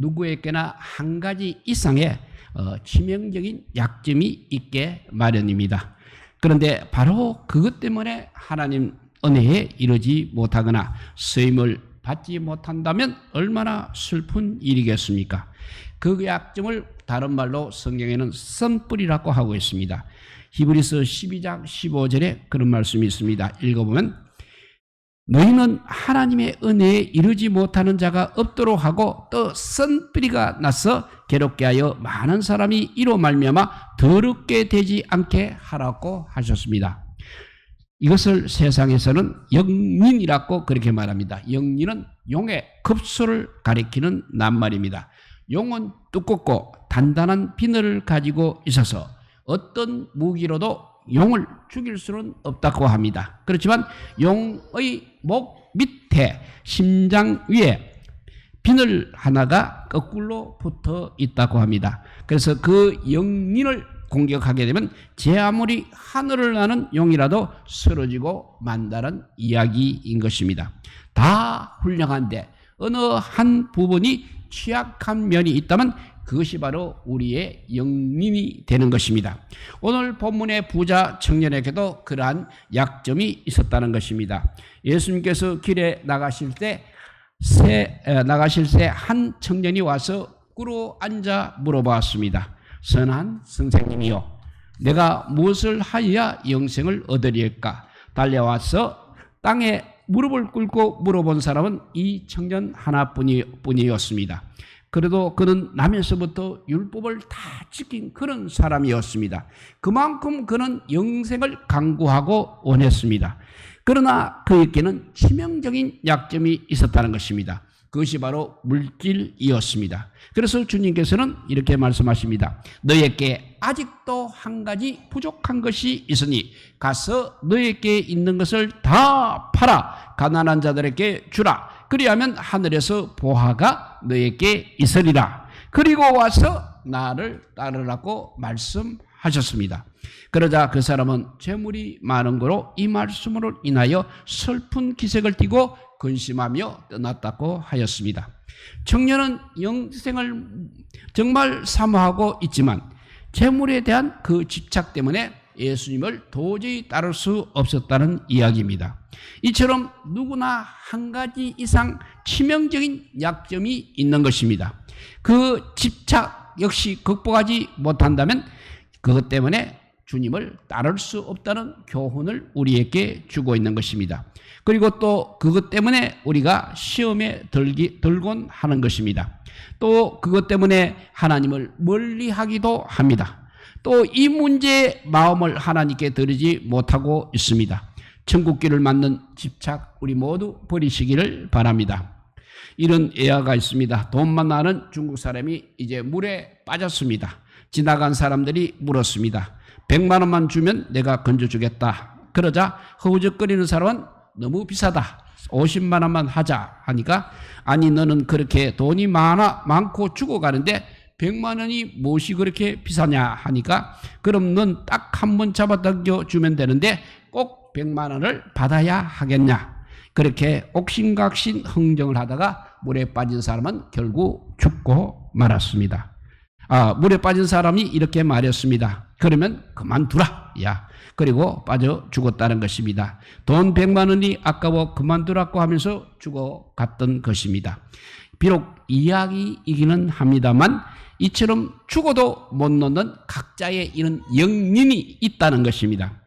누구에게나 한 가지 이상의 치명적인 약점이 있게 마련입니다. 그런데 바로 그것 때문에 하나님 은혜에 이르지 못하거나 쓰임을 받지 못한다면 얼마나 슬픈 일이겠습니까? 그 약점을 다른 말로 성경에는 쓴뿌리라고 하고 있습니다. 히브리서 12장 15절에 그런 말씀이 있습니다. 읽어보면 너희는 하나님의 은혜에 이르지 못하는 자가 없도록 하고 또 쓴뿌리가 나서 괴롭게 하여 많은 사람이 이로 말미암아 더럽게 되지 않게 하라고 하셨습니다. 이것을 세상에서는 영린이라고 그렇게 말합니다. 영린은 용의 급소를 가리키는 낱말입니다. 용은 두껍고 단단한 비늘을 가지고 있어서 어떤 무기로도 용을 죽일 수는 없다고 합니다. 그렇지만 용의 목 밑에 심장 위에 비늘 하나가 거꾸로 붙어 있다고 합니다. 그래서 그 영린을 공격하게 되면 제 아무리 하늘을 나는 용이라도 쓰러지고 만다는 이야기인 것입니다. 다 훌륭한데 어느 한 부분이 취약한 면이 있다면 그것이 바로 우리의 영린이 되는 것입니다. 오늘 본문의 부자 청년에게도 그러한 약점이 있었다는 것입니다. 예수님께서 길에 나가실 때 한 청년이 와서 꿇어 앉아 물어보았습니다. 선한 선생님이요, 내가 무엇을 하여야 영생을 얻으리까? 달려와서 땅에 무릎을 꿇고 물어본 사람은 이 청년 하나뿐이었습니다. 그래도 그는 나면서부터 율법을 다 지킨 그런 사람이었습니다. 그만큼 그는 영생을 강구하고 원했습니다. 그러나 그에게는 치명적인 약점이 있었다는 것입니다. 그것이 바로 물질이었습니다. 그래서 주님께서는 이렇게 말씀하십니다. 너에게 아직도 한 가지 부족한 것이 있으니 가서 너에게 있는 것을 다 팔아 가난한 자들에게 주라. 그리하면 하늘에서 보화가 너에게 있으리라. 그리고 와서 나를 따르라고 말씀하셨습니다. 그러자 그 사람은 재물이 많은 거로 이 말씀으로 인하여 슬픈 기색을 띠고 근심하며 떠났다고 하였습니다. 청년은 영생을 정말 사모하고 있지만 재물에 대한 그 집착 때문에 예수님을 도저히 따를 수 없었다는 이야기입니다. 이처럼 누구나 한 가지 이상 치명적인 약점이 있는 것입니다. 그 집착 역시 극복하지 못한다면 그것 때문에 주님을 따를 수 없다는 교훈을 우리에게 주고 있는 것입니다. 그리고 또 그것 때문에 우리가 시험에 들곤 하는 것입니다. 또 그것 때문에 하나님을 멀리하기도 합니다. 또 이 문제의 마음을 하나님께 드리지 못하고 있습니다. 천국길을 맞는 집착 우리 모두 버리시기를 바랍니다. 이런 예화가 있습니다. 돈 많아는 중국 사람이 이제 물에 빠졌습니다. 지나간 사람들이 물었습니다. 100만 원만 주면 내가 건져주겠다. 그러자 허우적거리는 사람은 너무 비싸다. 50만 원만 하자 하니까 아니 너는 그렇게 돈이 많고 죽어가는데 100만 원이 무엇이 그렇게 비싸냐 하니까 그럼 넌 딱 한 번 잡아당겨 주면 되는데 꼭 100만 원을 받아야 하겠냐. 그렇게 옥신각신 흥정을 하다가 물에 빠진 사람은 결국 죽고 말았습니다. 물에 빠진 사람이 이렇게 말했습니다. 그러면 그만두라. 야. 그리고 빠져 죽었다는 것입니다. 돈 100만 원이 아까워 그만두라고 하면서 죽어갔던 것입니다. 비록 이야기이기는 합니다만 이처럼 죽어도 못 놓는 각자의 이런 영린이 있다는 것입니다.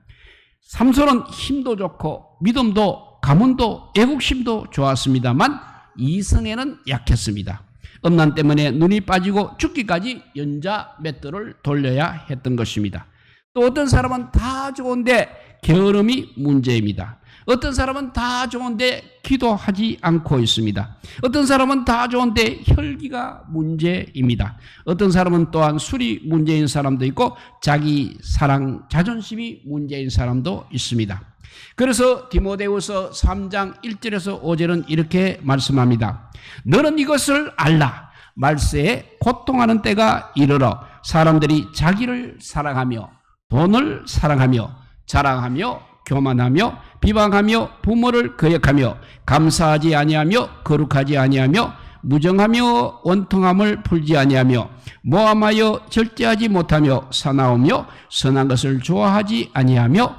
삼손은 힘도 좋고 믿음도 가문도 애국심도 좋았습니다만 이성에는 약했습니다. 음란 때문에 눈이 빠지고 죽기까지 연자 맷돌을 돌려야 했던 것입니다. 또 어떤 사람은 다 좋은데 게으름이 문제입니다. 어떤 사람은 다 좋은데 기도하지 않고 있습니다. 어떤 사람은 다 좋은데 혈기가 문제입니다. 어떤 사람은 또한 술이 문제인 사람도 있고 자기 사랑, 자존심이 문제인 사람도 있습니다. 그래서 디모데후서 3장 1절에서 5절은 이렇게 말씀합니다. 너는 이것을 알라. 말세에 고통하는 때가 이르러 사람들이 자기를 사랑하며 돈을 사랑하며 자랑하며 교만하며 비방하며 부모를 거역하며 감사하지 아니하며 거룩하지 아니하며 무정하며 원통함을 풀지 아니하며 모함하여 절제하지 못하며 사나우며 선한 것을 좋아하지 아니하며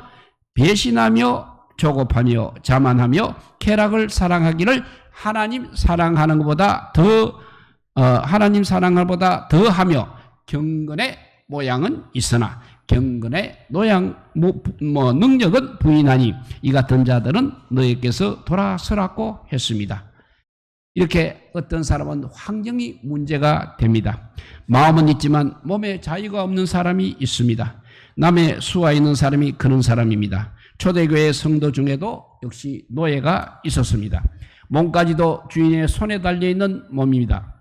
배신하며 조급하며 자만하며 쾌락을 사랑하기를 하나님 사랑하는 것보다 더하며 경건의 모양은 있으나 경건의 능력은 부인하니 이 같은 자들은 너희께서 돌아서라고 했습니다. 이렇게 어떤 사람은 환경이 문제가 됩니다. 마음은 있지만 몸에 자유가 없는 사람이 있습니다. 남의 수와 있는 사람이 그런 사람입니다. 초대교회 성도 중에도 역시 노예가 있었습니다. 몸까지도 주인의 손에 달려있는 몸입니다.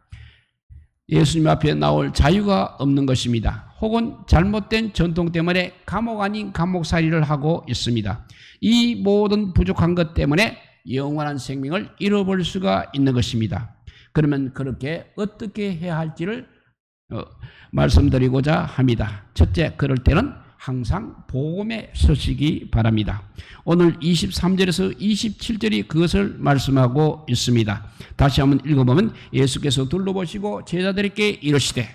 예수님 앞에 나올 자유가 없는 것입니다. 혹은 잘못된 전통 때문에 감옥 아닌 감옥살이를 하고 있습니다. 이 모든 부족한 것 때문에 영원한 생명을 잃어버릴 수가 있는 것입니다. 그러면 그렇게 어떻게 해야 할지를 말씀드리고자 합니다. 첫째, 그럴 때는 항상 복음에 서시기 바랍니다. 오늘 23절에서 27절이 그것을 말씀하고 있습니다. 다시 한번 읽어보면 예수께서 둘러보시고 제자들에게 이르시되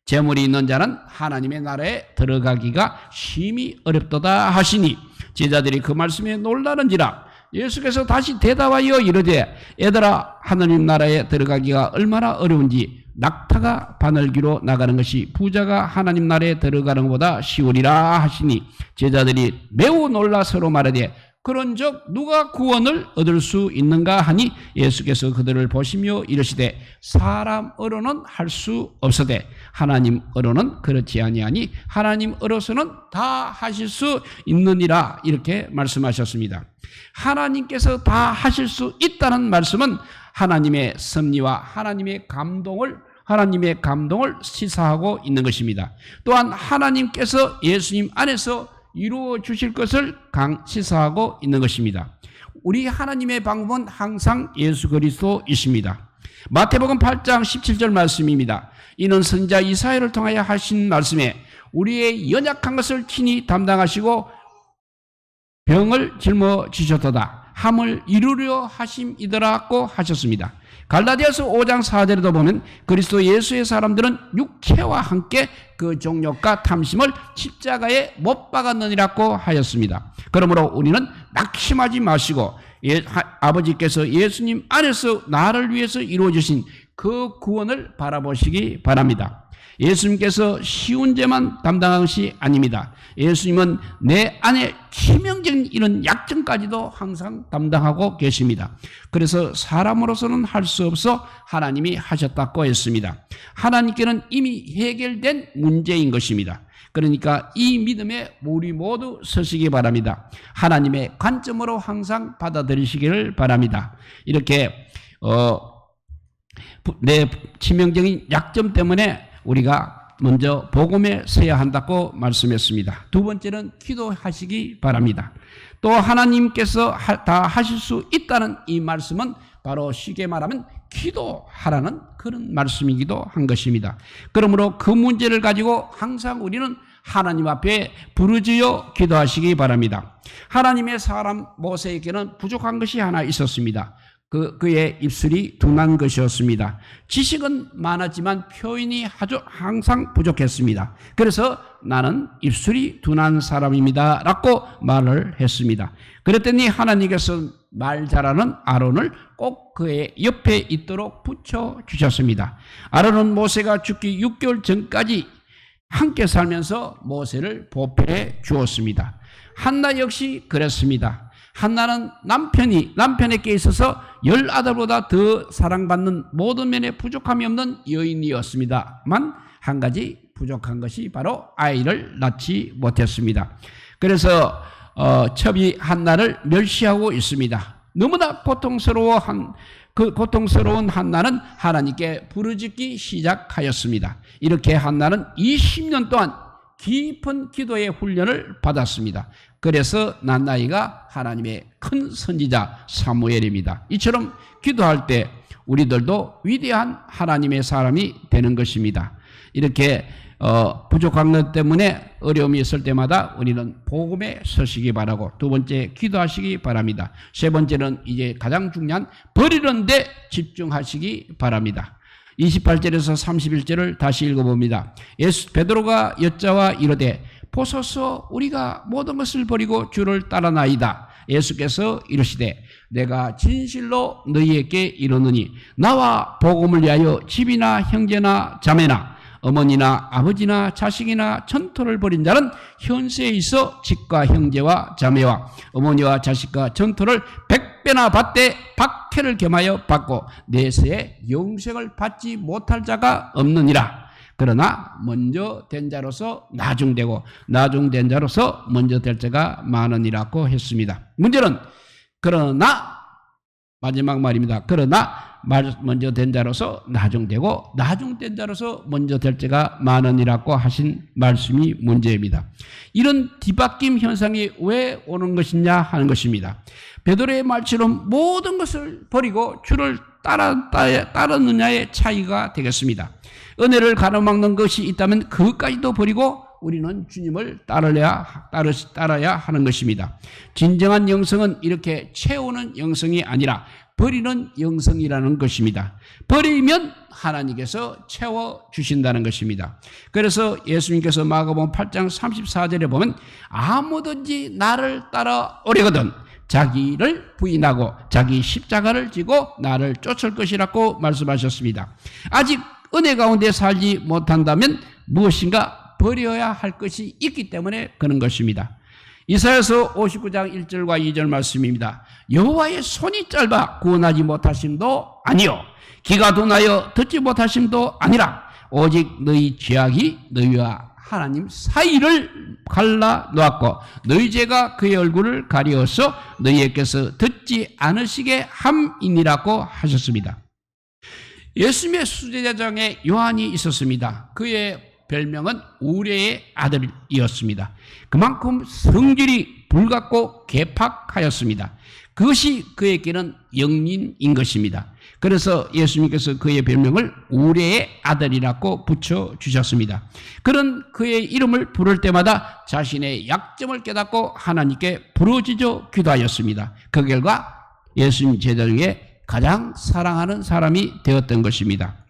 재물이 있는 자는 하나님의 나라에 들어가기가 심히 어렵도다 하시니 제자들이 그 말씀에 놀라는지라. 예수께서 다시 대답하여 이르되 얘들아, 하나님 나라에 들어가기가 얼마나 어려운지 낙타가 바늘기로 나가는 것이 부자가 하나님 나라에 들어가는 것보다 쉬우리라 하시니 제자들이 매우 놀라 서로 말하되 그런즉 누가 구원을 얻을 수 있는가 하니 예수께서 그들을 보시며 이르시되 사람으로는 할 수 없으되 하나님으로는 그렇지 아니하니 하나님으로서는 다 하실 수 있느니라. 이렇게 말씀하셨습니다. 하나님께서 다 하실 수 있다는 말씀은 하나님의 섭리와 하나님의 감동을 시사하고 있는 것입니다. 또한 하나님께서 예수님 안에서 이루어 주실 것을 시사하고 있는 것입니다. 우리 하나님의 방법은 항상 예수 그리스도이십니다. 마태복음 8장 17절 말씀입니다. 이는 선지자 이사야를 통하여 하신 말씀에 우리의 연약한 것을 친히 담당하시고 병을 짊어지셨도다 함을 이루려 하심이더라고 하셨습니다. 갈라디아서 5장 4절에도 보면 그리스도 예수의 사람들은 육체와 함께 그 정욕과 탐심을 십자가에 못 박았느니라고 하였습니다. 그러므로 우리는 낙심하지 마시고 아버지께서 예수님 안에서 나를 위해서 이루어주신 그 구원을 바라보시기 바랍니다. 예수님께서 쉬운 죄만 담당한 것이 아닙니다. 예수님은 내 안에 치명적인 이런 약점까지도 항상 담당하고 계십니다. 그래서 사람으로서는 할 수 없어 하나님이 하셨다고 했습니다. 하나님께는 이미 해결된 문제인 것입니다. 그러니까 이 믿음에 우리 모두 서시기 바랍니다. 하나님의 관점으로 항상 받아들이시기를 바랍니다. 이렇게 내 치명적인 약점 때문에 우리가 먼저 복음에 서야 한다고 말씀했습니다. 두 번째는 기도하시기 바랍니다. 또 하나님께서 다 하실 수 있다는 이 말씀은 바로 쉽게 말하면 기도하라는 그런 말씀이기도 한 것입니다. 그러므로 그 문제를 가지고 항상 우리는 하나님 앞에 부르짖어 기도하시기 바랍니다. 하나님의 사람 모세에게는 부족한 것이 하나 있었습니다. 그의 입술이 둔한 것이었습니다. 지식은 많았지만 표현이 항상 부족했습니다. 그래서 나는 입술이 둔한 사람입니다 라고 말을 했습니다. 그랬더니 하나님께서 말 잘하는 아론을 꼭 그의 옆에 있도록 붙여주셨습니다. 아론은 모세가 죽기 6개월 전까지 함께 살면서 모세를 보필해 주었습니다. 한나 역시 그랬습니다. 한나는 남편에게 있어서 10아들보다 더 사랑받는 모든 면에 부족함이 없는 여인이었습니다만 한 가지 부족한 것이 바로 아이를 낳지 못했습니다. 그래서 첩이 한나를 멸시하고 있습니다. 너무나 고통스러운 한나는 하나님께 부르짖기 시작하였습니다. 이렇게 한나는 20년 동안 깊은 기도의 훈련을 받았습니다. 그래서 난 나이가 하나님의 큰 선지자 사무엘입니다. 이처럼 기도할 때 우리들도 위대한 하나님의 사람이 되는 것입니다. 이렇게 부족한 것 때문에 어려움이 있을 때마다 우리는 복음에 서시기 바라고, 두 번째 기도하시기 바랍니다. 세 번째는 이제 가장 중요한 버리는 데 집중하시기 바랍니다. 28절에서 31절을 다시 읽어봅니다. 베드로가 여자와 이르되 보소서 우리가 모든 것을 버리고 주를 따라나이다. 예수께서 이르시되 내가 진실로 너희에게 이르노니 나와 복음을 위하여 집이나 형제나 자매나 어머니나 아버지나 자식이나 전토를 벌인 자는 현세에 있어 집과 형제와 자매와 어머니와 자식과 전토를 100배나 받되 박해를 겸하여 받고 내세에 영생을 받지 못할 자가 없느니라. 그러나 먼저 된 자로서 나중되고 나중된 자로서 먼저 될 자가 많으니라고 했습니다. 문제는 그러나 마지막 말입니다. 그러나 먼저 된 자로서 나중되고 나중된 자로서 먼저 될 자가 많으니라고 하신 말씀이 문제입니다. 이런 뒤바뀜 현상이 왜 오는 것이냐 하는 것입니다. 베드로의 말처럼 모든 것을 버리고 주를 따르느냐의 차이가 되겠습니다. 은혜를 가로막는 것이 있다면 그것까지도 버리고 우리는 주님을 따라야 하는 것입니다. 진정한 영성은 이렇게 채우는 영성이 아니라 버리는 영성이라는 것입니다. 버리면 하나님께서 채워주신다는 것입니다. 그래서 예수님께서 마가복음 8장 34절에 보면 아무든지 나를 따라오려거든 자기를 부인하고 자기 십자가를 지고 나를 쫓을 것이라고 말씀하셨습니다. 아직 은혜 가운데 살지 못한다면 무엇인가 버려야 할 것이 있기 때문에 그런 것입니다. 이사야서 59장 1절과 2절 말씀입니다. 여호와의 손이 짧아 구원하지 못하심도 아니요 귀가 둔하여 듣지 못하심도 아니라 오직 너희 죄악이 너희와 하나님 사이를 갈라 놓았고 너희 죄가 그의 얼굴을 가리어서 너희에게서 듣지 않으시게 함이니라고 하셨습니다. 예수님의 수제자장에 요한이 있었습니다. 그의 별명은 우레의 아들이었습니다. 그만큼 성질이 불같고 괴팍하였습니다. 그것이 그에게는 영린인 것입니다. 그래서 예수님께서 그의 별명을 우레의 아들이라고 붙여주셨습니다. 그런 그의 이름을 부를 때마다 자신의 약점을 깨닫고 하나님께 부르짖어 기도하였습니다. 그 결과 예수님 제자 중에 가장 사랑하는 사람이 되었던 것입니다.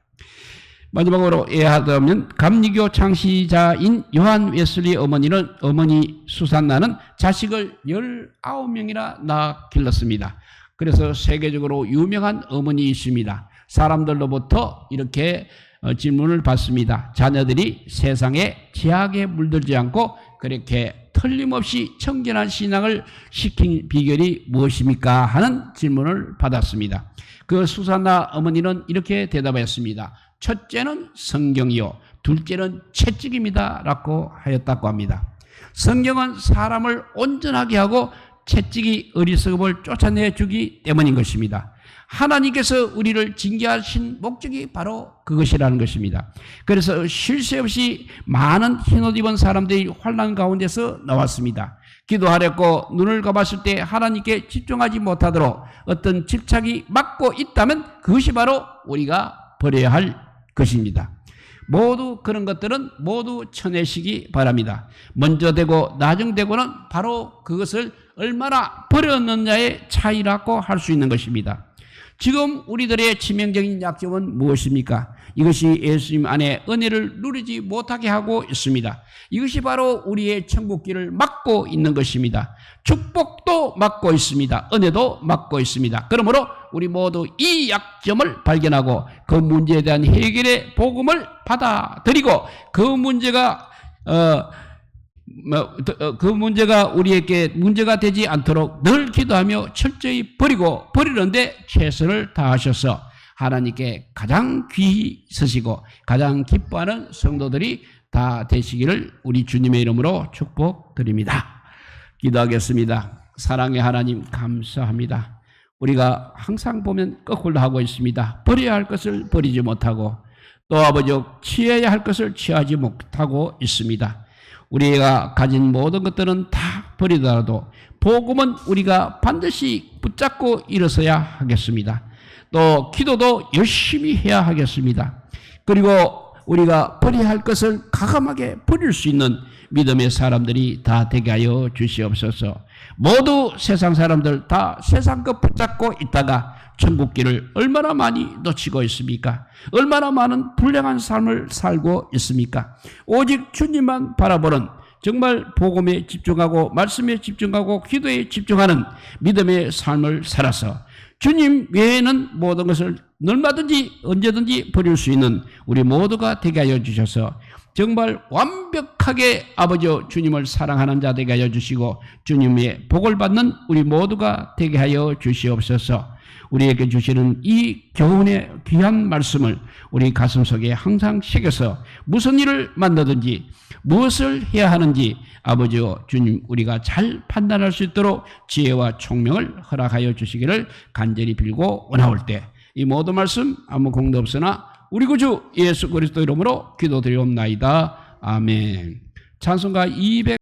마지막으로 예하다면 감리교 창시자인 요한 웨슬리 어머니 수산나는 자식을 19명이나 낳아 길렀습니다. 그래서 세계적으로 유명한 어머니이십니다. 사람들로부터 이렇게 질문을 받습니다. 자녀들이 세상에 제약에 물들지 않고 그렇게 틀림없이 청결한 신앙을 시킨 비결이 무엇입니까? 하는 질문을 받았습니다. 그 수산나 어머니는 이렇게 대답했습니다. 첫째는 성경이요 둘째는 채찍입니다 라고 하였다고 합니다. 성경은 사람을 온전하게 하고 채찍이 어리석음을 쫓아내주기 때문인 것입니다. 하나님께서 우리를 징계하신 목적이 바로 그것이라는 것입니다. 그래서 쉴 새 없이 많은 흰옷 입은 사람들이 환난 가운데서 나왔습니다. 기도하랬고 눈을 감았을 때 하나님께 집중하지 못하도록 어떤 집착이 막고 있다면 그것이 바로 우리가 버려야 할 것입니다. 모두 그런 것들은 모두 쳐내시기 바랍니다. 먼저 되고 나중되고는 바로 그것을 얼마나 버렸느냐의 차이라고 할 수 있는 것입니다. 지금 우리들의 치명적인 약점은 무엇입니까? 이것이 예수님 안에 은혜를 누리지 못하게 하고 있습니다. 이것이 바로 우리의 천국길을 막고 있는 것입니다. 축복도 막고 있습니다. 은혜도 막고 있습니다. 그러므로 우리 모두 이 약점을 발견하고 그 문제에 대한 해결의 복음을 받아들이고 그 문제가 우리에게 문제가 되지 않도록 늘 기도하며 철저히 버리는데 최선을 다하셔서 하나님께 가장 귀히 쓰시고 가장 기뻐하는 성도들이 다 되시기를 우리 주님의 이름으로 축복드립니다. 기도하겠습니다. 사랑의 하나님 감사합니다. 우리가 항상 보면 거꾸로 하고 있습니다. 버려야 할 것을 버리지 못하고 또 아버지 취해야 할 것을 취하지 못하고 있습니다. 우리가 가진 모든 것들은 다 버리더라도 복음은 우리가 반드시 붙잡고 일어서야 하겠습니다. 또 기도도 열심히 해야 하겠습니다. 그리고 우리가 버려야 할 것을 과감하게 버릴 수 있는 믿음의 사람들이 다 되게 하여 주시옵소서. 모두 세상 사람들 다 세상 것 붙잡고 있다가 천국길을 얼마나 많이 놓치고 있습니까? 얼마나 많은 불행한 삶을 살고 있습니까? 오직 주님만 바라보는, 정말 복음에 집중하고 말씀에 집중하고 기도에 집중하는 믿음의 삶을 살아서 주님 외에는 모든 것을 얼마든지 언제든지 버릴 수 있는 우리 모두가 되게 하여 주셔서 정말 완벽하게 아버지 주님을 사랑하는 자 되게 하여 주시고 주님의 복을 받는 우리 모두가 되게 하여 주시옵소서. 우리에게 주시는 이 교훈의 귀한 말씀을 우리 가슴속에 항상 새겨서 무슨 일을 만나든지 무엇을 해야 하는지 아버지와 주님 우리가 잘 판단할 수 있도록 지혜와 총명을 허락하여 주시기를 간절히 빌고 원하올 때 이 모든 말씀 아무 공도 없으나 우리 구주 예수 그리스도 이름으로 기도드리옵나이다. 아멘. 찬송가 200